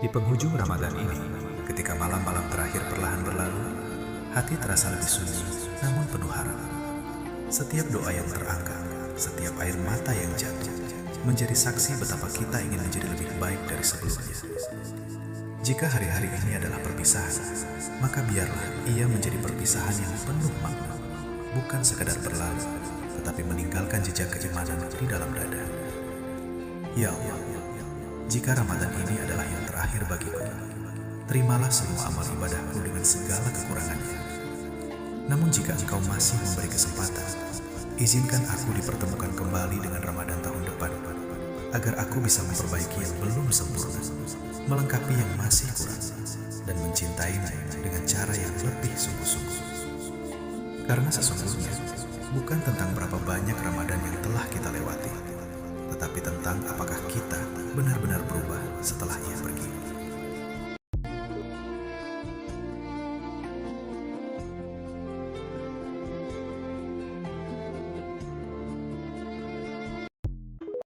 Di penghujung Ramadan ini, ketika malam-malam terakhir perlahan berlalu, hati terasa lebih sunyi namun penuh harap. Setiap doa yang terangkat, setiap air mata yang jatuh, menjadi saksi betapa kita ingin menjadi lebih baik dari sebelumnya. Jika hari-hari ini adalah perpisahan, maka biarlah ia menjadi perpisahan yang penuh makna, bukan sekadar berlalu, tetapi meninggalkan jejak keimanan di dalam dada. Ya Allah, jika Ramadan ini adalah yang terakhir bagiku, terimalah semua amal ibadahku dengan segala kekurangannya. Namun jika Engkau masih memberi kesempatan, izinkan aku dipertemukan kembali dengan Ramadan tahun depan, agar aku bisa memperbaiki yang belum sempurna, melengkapi yang masih kurang, dan mencintaimu dengan cara yang lebih sungguh-sungguh. Karena sesungguhnya, bukan tentang berapa banyak Ramadan yang telah kita lewati, tetapi tentang apakah kita benar-benar berubah setelah